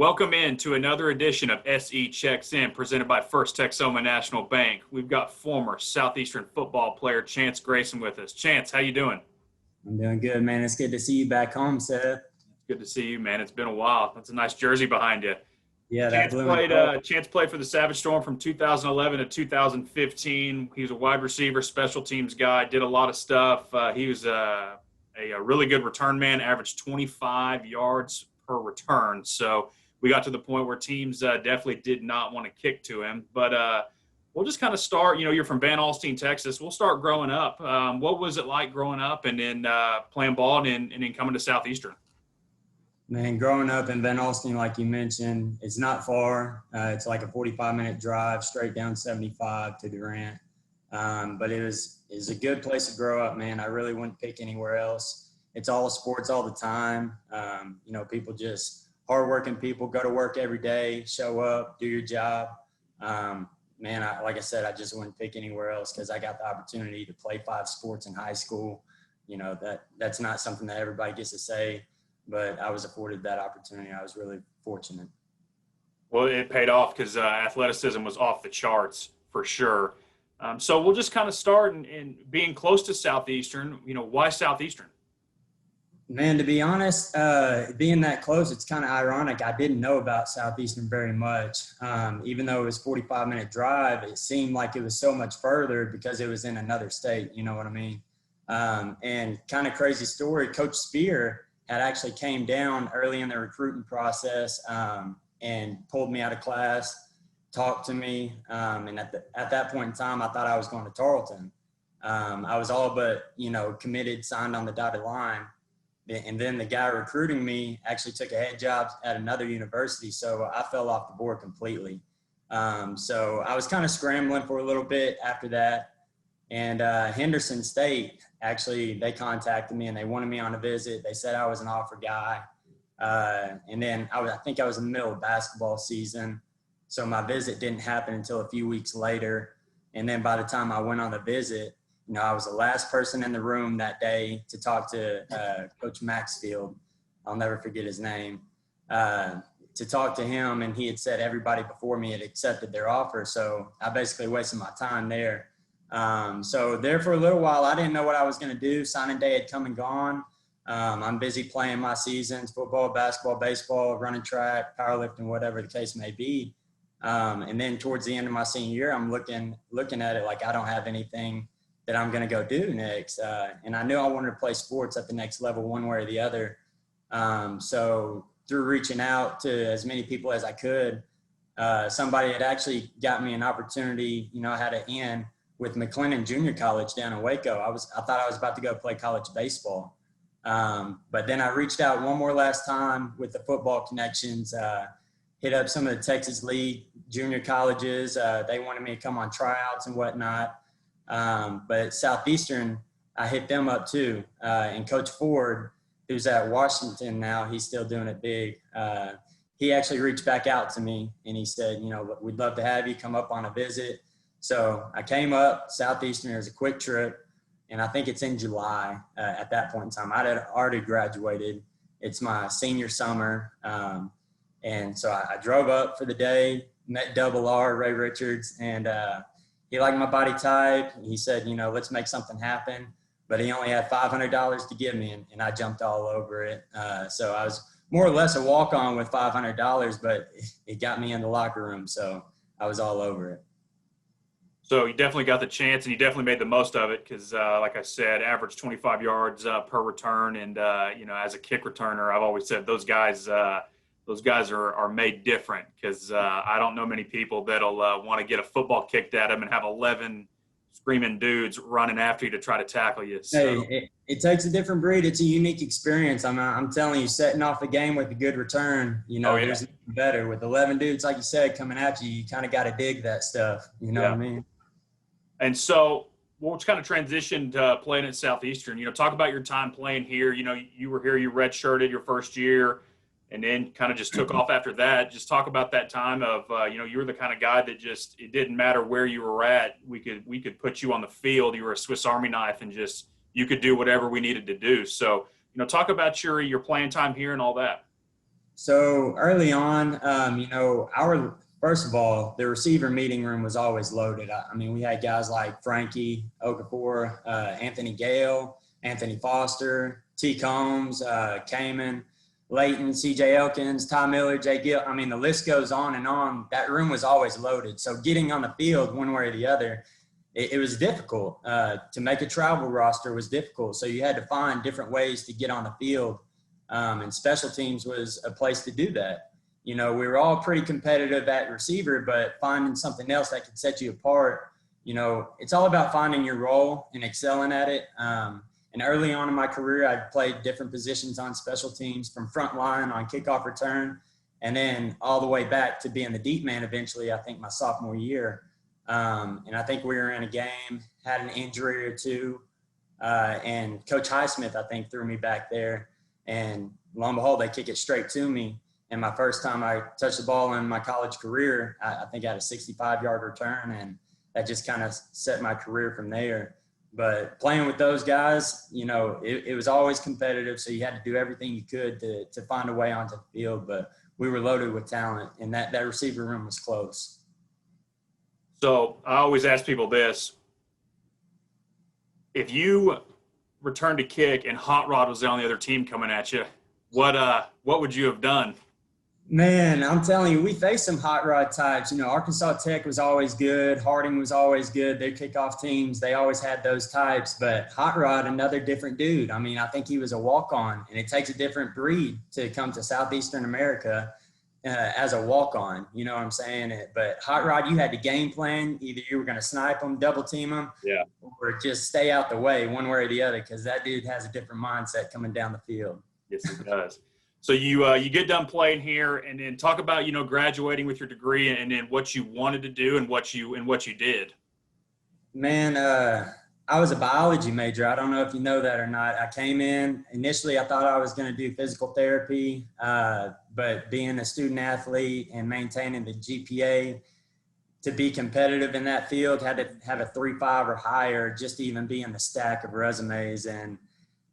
Welcome in to another edition of SE Checks In, presented by First Texoma National Bank. We've got former Southeastern football player Chance Grayson with us. Chance, how you doing? I'm doing good, man. It's good to see you back home, Seth. Good to see you, man. It's been a while. That's a nice jersey behind you. Yeah, that Chance blue and played, gold. Chance played for the Savage Storm from 2011 to 2015. He was a wide receiver, special teams guy, did a lot of stuff. He was a really good return man, averaged 25 yards per return. So we got to the point where teams definitely did not want to kick to him. But we'll just kind of start. You're from Van Alstyne, Texas. We'll start growing up. What was it like growing up and then playing ball and then coming to Southeastern? Man, growing up in Van Alstyne, like you mentioned, it's not far. It's like a 45-minute drive straight down 75 to Durant. But it was a good place to grow up, man. I really wouldn't pick anywhere else. It's all sports all the time. People just hardworking people, go to work every day, show up, do your job. Like I said, I just wouldn't pick anywhere else because I got the opportunity to play 5 sports in high school. That's not something that everybody gets to say, but I was afforded that opportunity. I was really fortunate. Well, it paid off because athleticism was off the charts for sure. So we'll just kind of start in being close to Southeastern. Why Southeastern? Man, to be honest, being that close, it's kind of ironic. I didn't know about Southeastern very much. Even though it was a 45-minute drive, it seemed like it was so much further because it was in another state. You know what I mean? And kind of crazy story, Coach Spear had actually came down early in the recruiting process and pulled me out of class, talked to me. And at that point in time, I thought I was going to Tarleton. I was all but, committed, signed on the dotted line. And then the guy recruiting me actually took a head job at another university. So I fell off the board completely. So I was kind of scrambling for a little bit after that. And Henderson State, actually, they contacted me and they wanted me on a visit. They said I was an offer guy. And then I think I was in the middle of basketball season. So my visit didn't happen until a few weeks later. And then by the time I went on the visit, I was the last person in the room that day to talk to Coach Maxfield. I'll never forget his name. To talk to him, and he had said everybody before me had accepted their offer. So I basically wasted my time there. So there for a little while, I didn't know what I was going to do. Signing day had come and gone. I'm busy playing my seasons, football, basketball, baseball, running track, powerlifting, whatever the case may be. And then towards the end of my senior year, I'm looking at it like I don't have anything that I'm going to go do next. And I knew I wanted to play sports at the next level one way or the other. So through reaching out to as many people as I could, somebody had actually got me an opportunity. I had an in with McLennan Junior College down in Waco. I thought I was about to go play college baseball. But then I reached out one more last time with the football connections, hit up some of the Texas League junior colleges. They wanted me to come on tryouts and whatnot. But Southeastern, I hit them up too. And Coach Ford, who's at Washington now, he's still doing it big. He actually reached back out to me and he said, we'd love to have you come up on a visit. So I came up. Southeastern. It was a quick trip. And I think it's in July at that point in time. I had already graduated. It's my senior summer. And so I drove up for the day, met Double R, Ray Richards, and he liked my body type. He said, let's make something happen. But he only had $500 to give me, and I jumped all over it. So I was more or less a walk-on with $500, but it got me in the locker room. So I was all over it. So you definitely got the chance, and you definitely made the most of it because, like I said, average 25 yards per return. And, as a kick returner, I've always said those guys are made different because I don't know many people that'll want to get a football kicked at them and have 11 screaming dudes running after you to try to tackle you. So. Hey, it takes a different breed. It's a unique experience. I'm telling you, setting off the game with a good return, there's nothing better. With 11 dudes, like you said, coming at you, you kind of got to dig that stuff. You know what I mean? And so we'll just kind of transition to playing at Southeastern. Talk about your time playing here. You were here, you redshirted your first year, and then kind of just took off after that. Just talk about that time of, you were the kind of guy that just, it didn't matter where you were at. We could put you on the field. You were a Swiss Army knife and just, you could do whatever we needed to do. So, talk about your playing time here and all that. So early on, first of all, the receiver meeting room was always loaded. I mean, we had guys like Frankie Okafor, Anthony Gale, Anthony Foster, T. Combs, Kamen, Leighton, C.J. Elkins, Ty Miller, Jay Gill. I mean, the list goes on and on. That room was always loaded. So getting on the field one way or the other, it was difficult. To make a travel roster was difficult. So you had to find different ways to get on the field. And special teams was a place to do that. We were all pretty competitive at receiver, but finding something else that could set you apart, it's all about finding your role and excelling at it. And early on in my career, I played different positions on special teams, from front line on kickoff return, and then all the way back to being the deep man eventually, I think my sophomore year. And I think we were in a game, had an injury or two, and Coach Highsmith, I think, threw me back there. And lo and behold, they kick it straight to me. And my first time I touched the ball in my college career, I think I had a 65-yard return, and that just kind of set my career from there. But playing with those guys, it was always competitive, so you had to do everything you could to find a way onto the field. But we were loaded with talent, and that receiver room was close. So I always ask people this. If you returned to kick and Hot Rod was on the other team coming at you, what would you have done? Man, I'm telling you, we faced some hot rod types. Arkansas Tech was always good. Harding was always good. Their kickoff teams, they always had those types. But Hot Rod, another different dude. I mean, I think he was a walk-on, and it takes a different breed to come to Southeastern America as a walk-on. You know what I'm saying? But Hot Rod, you had to game plan. Either you were going to snipe him, double team him, or just stay out the way one way or the other, because that dude has a different mindset coming down the field. Yes, he does. So you get done playing here, and then talk about graduating with your degree, and then what you wanted to do and what you did. Man, I was a biology major. I don't know if you know that or not. I came in initially. I thought I was going to do physical therapy, but being a student athlete and maintaining the GPA to be competitive in that field, had to have a 3.5 or higher just to even be in the stack of resumes. And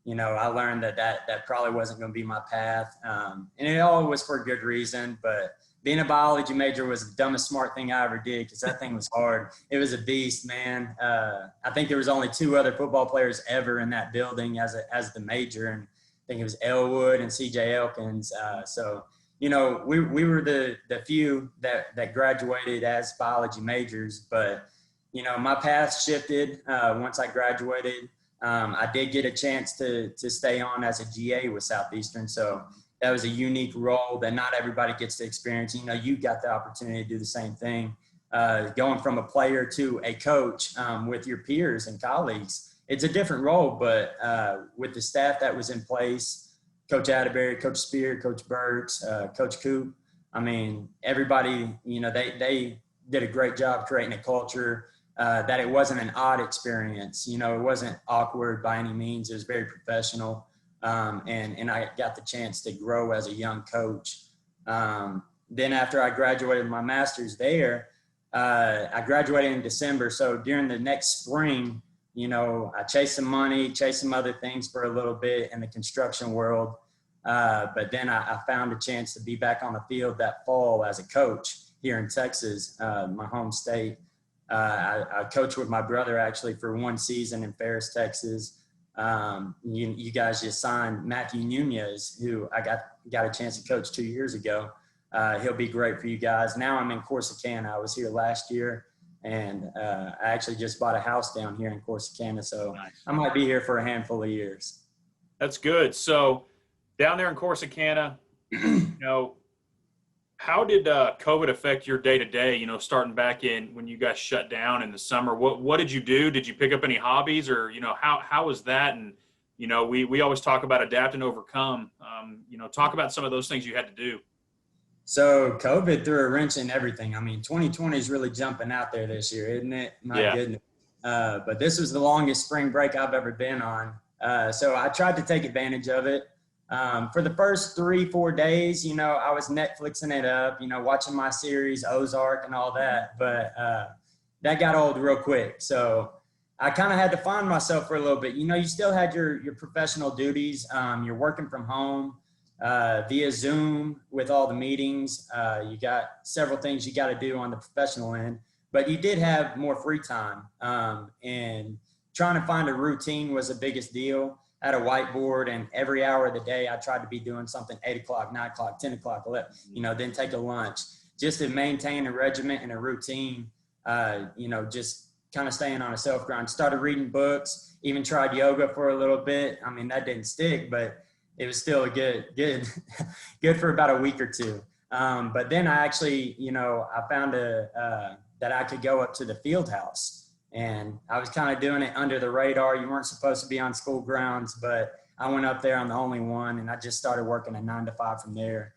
I learned that probably wasn't going to be my path. And it all was for a good reason, but being a biology major was the dumbest smart thing I ever did, because that thing was hard. It was a beast, man. I think there was only 2 other football players ever in that building as the major. And I think it was Elwood and C.J. Elkins. So, we were the few that graduated as biology majors, but, my path shifted once I graduated. I did get a chance to stay on as a GA with Southeastern. So that was a unique role that not everybody gets to experience. You got the opportunity to do the same thing, going from a player to a coach with your peers and colleagues. It's a different role, but with the staff that was in place, Coach Atterbury, Coach Spear, Coach Burks, Coach Coop, I mean, everybody, they did a great job creating a culture that it wasn't an odd experience. It wasn't awkward by any means. It was very professional. And I got the chance to grow as a young coach. Then after I graduated with my master's there, I graduated in December. So during the next spring, I chased some money, chased some other things for a little bit in the construction world. But then I found a chance to be back on the field that fall as a coach here in Texas, my home state. I coached with my brother actually for 1 season in Ferris, Texas. You guys just signed Matthew Nunez, who I got a chance to coach 2 years ago. He'll be great for you guys. Now I'm in Corsicana. I was here last year, and I actually just bought a house down here in Corsicana, so nice. I might be here for a handful of years. That's good. So down there in Corsicana, how did COVID affect your day-to-day, starting back in when you guys shut down in the summer? What did you do? Did you pick up any hobbies, or, how was that? And, we always talk about adapt and overcome. Talk about some of those things you had to do. So COVID threw a wrench in everything. I mean, 2020 is really jumping out there this year, isn't it? My goodness. But this was the longest spring break I've ever been on. So I tried to take advantage of it. For the first 3-4 days, I was Netflixing it up, watching my series, Ozark and all that, but that got old real quick. So I kind of had to find myself for a little bit. You still had your professional duties. You're working from home. via Zoom with all the meetings. You got several things you got to do on the professional end, but you did have more free time. And trying to find a routine was the biggest deal. I had a whiteboard, and every hour of the day I tried to be doing something 8 o'clock, 9 o'clock, 10 o'clock, 11, then take a lunch just to maintain a regiment and a routine, just kind of staying on a self grind. Started reading books, even tried yoga for a little bit. I mean, that didn't stick, but it was still good for about a week or two. But then I actually, I found that I could go up to the field house, and I was kind of doing it under the radar. You weren't supposed to be on school grounds, but I went up there. I'm the only one, and I just started working a 9 to 5 from there,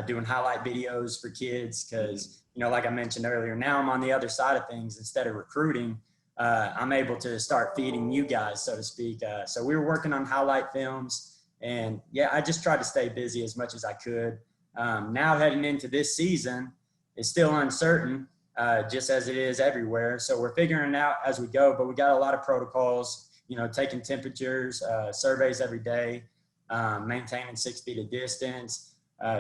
doing highlight videos for kids. Cause like I mentioned earlier, now I'm on the other side of things. Instead of recruiting, I'm able to start feeding you guys, so to speak. So we were working on highlight films. And yeah, I just tried to stay busy as much as I could. Now heading into this season, it's still uncertain, just as it is everywhere. So we're figuring it out as we go, but we got a lot of protocols, taking temperatures, surveys every day, maintaining 6 feet of distance,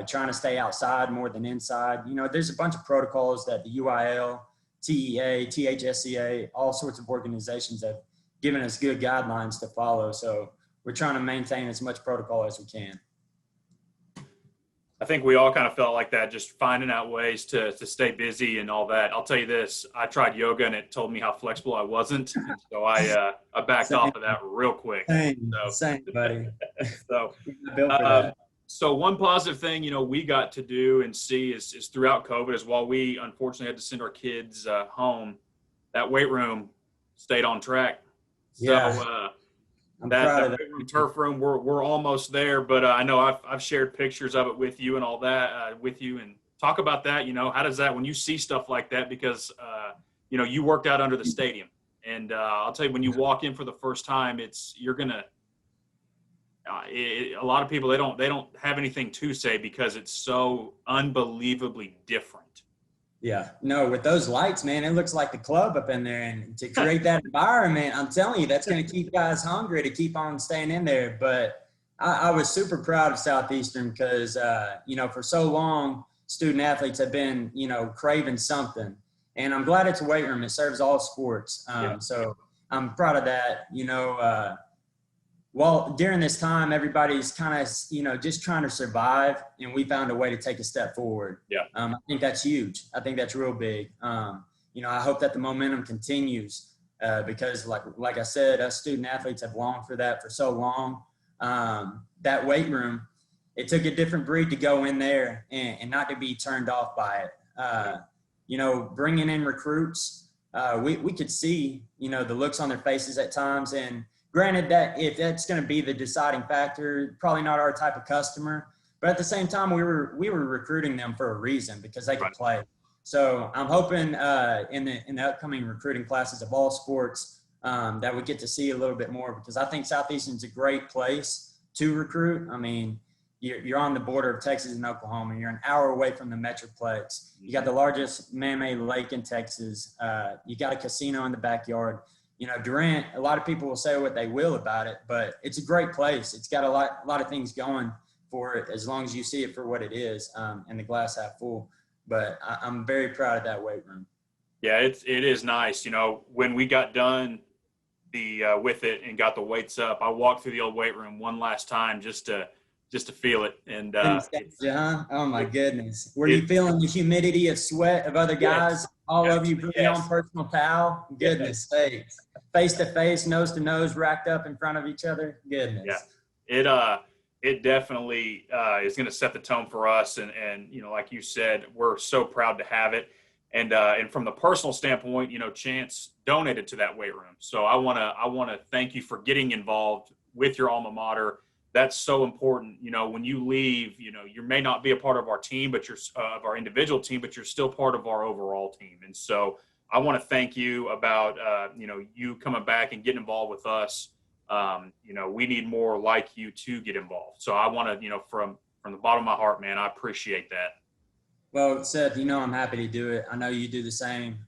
trying to stay outside more than inside. There's a bunch of protocols that the UIL, TEA, THSCA, all sorts of organizations have given us good guidelines to follow. So we're trying to maintain as much protocol as we can. I think we all kind of felt like that, just finding out ways to stay busy and all that. I'll tell you this, I tried yoga and it told me how flexible I wasn't. And so I backed off of that real quick. Same, buddy. So one positive thing, we got to do and see is throughout COVID, is while we unfortunately had to send our kids home, that weight room stayed on track. So that turf room, we're almost there, but I know I've shared pictures of it with you and all that with you, and talk about that. How does that, when you see stuff like that, because you worked out under the stadium, and I'll tell you, when you walk in for the first time, you're gonna a lot of people, they don't have anything to say because it's so unbelievably different. Yeah, no, with those lights, man, it looks like the club up in there. And to create that environment, I'm telling you, that's going to keep guys hungry to keep on staying in there. But I was super proud of Southeastern because, for so long, student athletes have been, craving something. And I'm glad it's a weight room. It serves all sports. So I'm proud of that. Well, during this time, everybody's kind of, just trying to survive, and we found a way to take a step forward. Yeah. I think that's huge. I think that's real big. I hope that the momentum continues because, like I said, us student athletes have longed for that for so long. That weight room, it took a different breed to go in there and not to be turned off by it. Bringing in recruits, we could see, the looks on their faces at times. And granted, that if that's going to be the deciding factor, probably not our type of customer, but at the same time, we were recruiting them for a reason because they could play. So I'm hoping in the upcoming recruiting classes of all sports that we get to see a little bit more, because I think Southeastern's a great place to recruit. I mean, you're on the border of Texas and Oklahoma. You're an hour away from the Metroplex. You got the largest man-made lake in Texas. You got a casino in the backyard. Durant, a lot of people will say what they will about it, but it's a great place. It's got a lot of things going for it as long as you see it for what it is, and the glass half full. But I'm very proud of that weight room. Yeah, it is nice. When we got done with it and got the weights up, I walked through the old weight room one last time just to feel it. And oh my goodness, were you feeling the humidity of sweat of other guys? Yes. All of you putting on personal towel? Goodness sakes. Face to face, nose to nose, racked up in front of each other. Goodness. Yeah. It definitely is going to set the tone for us. And like you said, we're so proud to have it. And from the personal standpoint, Chance donated to that weight room. So I want to thank you for getting involved with your alma mater. That's so important. When you leave, you may not be a part of our team, but you're of our individual team, but you're still part of our overall team. And so I want to thank you about, you coming back and getting involved with us. We need more like you to get involved. So I want to, from the bottom of my heart, man, I appreciate that. Well, Seth, I'm happy to do it. I know you do the same.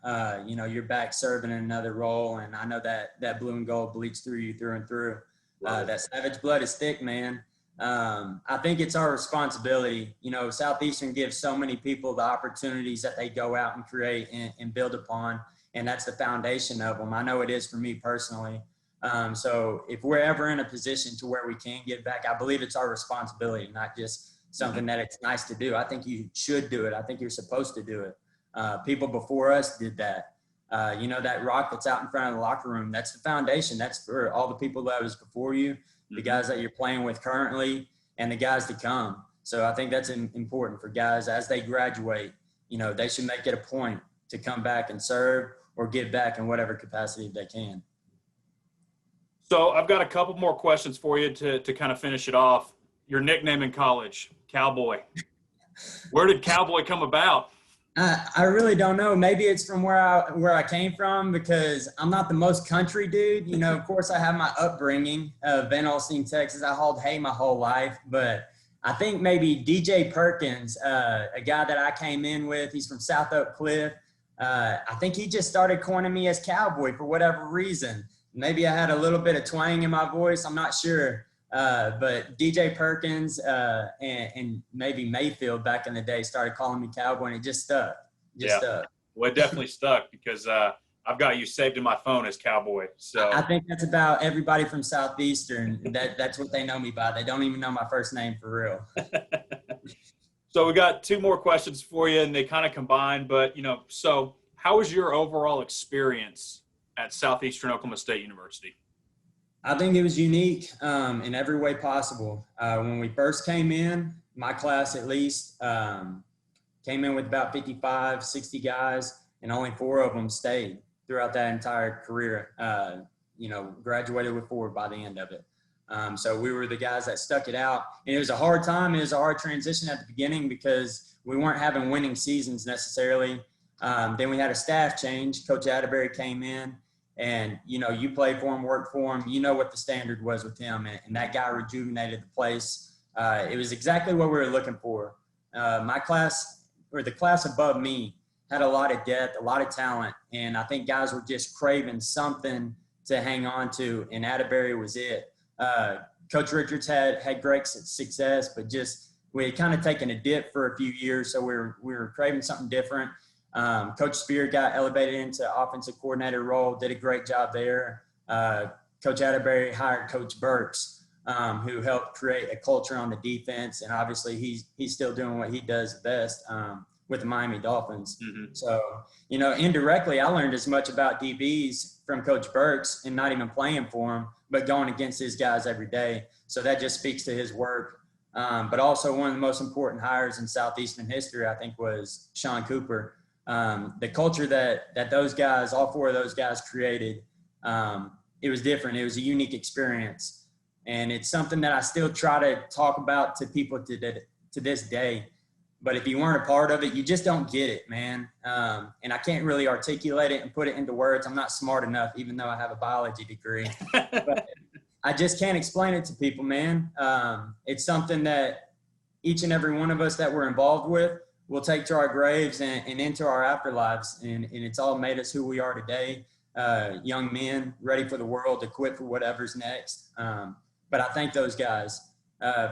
You're back serving in another role, and I know that blue and gold bleeds through you through and through. That Savage blood is thick, man. I think it's our responsibility. You know, Southeastern gives so many people the opportunities that they go out and create and build upon, and that's the foundation of them. I know it is for me personally. So if we're ever in a position to where we can give back, I believe it's our responsibility, not just something that it's nice to do. I think you should do it. I think you're supposed to do it. People before us did that. You know, that rock that's out in front of the locker room, that's the foundation. That's for all the people that was before you, the guys that you're playing with currently, and the guys to come. So I think that's important for guys as they graduate. You know, they should make it a point to come back and serve or give back in whatever capacity they can. So I've got a couple more questions for you to kind of finish it off. Your nickname in college, Cowboy. Where did Cowboy come about? I really don't know. Maybe it's from where I came from, because I'm not the most country dude. You know, of course, I have my upbringing, Van Alstyne, Texas. I hauled hay my whole life. But I think maybe DJ Perkins, a guy that I came in with, he's from South Oak Cliff. I think he just started coining me as Cowboy for whatever reason. Maybe I had a little bit of twang in my voice. I'm not sure. But DJ Perkins and maybe Mayfield back in the day started calling me Cowboy, and it just stuck. Stuck. Well, it definitely stuck because I've got you saved in my phone as Cowboy. So I think that's about everybody from Southeastern. That's what they know me by. They don't even know my first name for real. So we got two more questions for you, and they kind of combine. But, you know, so how was your overall experience at Southeastern Oklahoma State University? I think it was unique in every way possible. When we first came in, my class at least came in with about 55, 60 guys, and only 4 of them stayed throughout that entire career. You know, graduated with 4 by the end of it. So we were the guys that stuck it out. And it was a hard time. It was a hard transition at the beginning because we weren't having winning seasons necessarily. Then we had a staff change. Coach Atterbury came in. And, you know, you played for him, worked for him. You know what the standard was with him. And that guy rejuvenated the place. It was exactly what we were looking for. My class, or the class above me, had a lot of depth, a lot of talent. And I think guys were just craving something to hang on to. And Atterbury was it. Coach Richards had great success, but just we had kind of taken a dip for a few years. So we were craving something different. Coach Spear got elevated into offensive coordinator role, did a great job there. Coach Atterbury hired Coach Burks, who helped create a culture on the defense. And obviously he's still doing what he does best with the Miami Dolphins. Mm-hmm. So, you know, indirectly, I learned as much about DBs from Coach Burks and not even playing for him, but going against his guys every day. So that just speaks to his work. But also one of the most important hires in Southeastern history, I think, was Sean Cooper. The culture that those guys, all 4 of those guys created, it was different. It was a unique experience. And it's something that I still try to talk about to people to this day. But if you weren't a part of it, you just don't get it, man. And I can't really articulate it and put it into words. I'm not smart enough, even though I have a biology degree. But I just can't explain it to people, man. It's something that each and every one of us that we're involved with will take to our graves and into our afterlives. And it's all made us who we are today. Young men ready for the world, equipped for whatever's next. But I thank those guys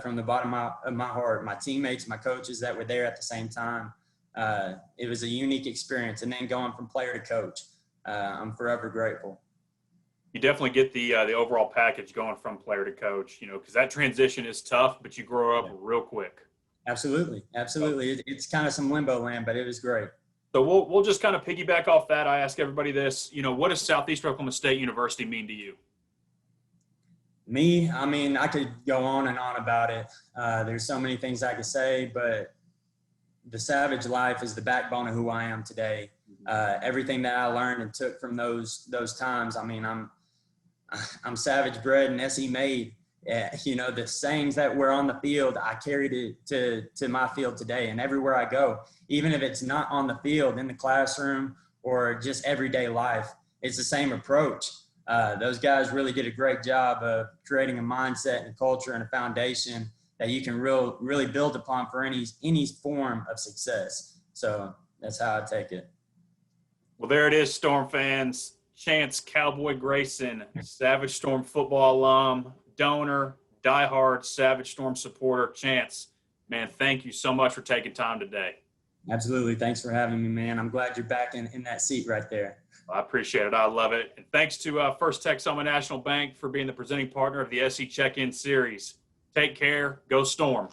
from the bottom of my heart, my teammates, my coaches that were there at the same time. It was a unique experience. And then going from player to coach, I'm forever grateful. You definitely get the overall package going from player to coach, you know, because that transition is tough, but you grow up real quick. Absolutely. It's kind of some limbo land, but it was great. So we'll just kind of piggyback off that. I ask everybody this, you know, what does Southeastern Oklahoma State University mean to you? Me, I mean, I could go on and on about it. There's so many things I could say, but the Savage life is the backbone of who I am today. Everything that I learned and took from those times. I mean, I'm Savage bred and SE made. You know, the sayings that were on the field, I carried it to my field today. And everywhere I go, even if it's not on the field, in the classroom or just everyday life, it's the same approach. Those guys really did a great job of creating a mindset and a culture and a foundation that you can really build upon for any form of success. So that's how I take it. Well, there it is, Storm fans. Chance Cowboy Grayson, Savage Storm football alum, donor, diehard Savage Storm supporter. Chance, man, thank you so much for taking time today. Absolutely. Thanks for having me, man. I'm glad you're back in that seat right there. I appreciate it. I love it. And thanks to First Texoma National Bank for being the presenting partner of the SE Check-In Series. Take care. Go Storm.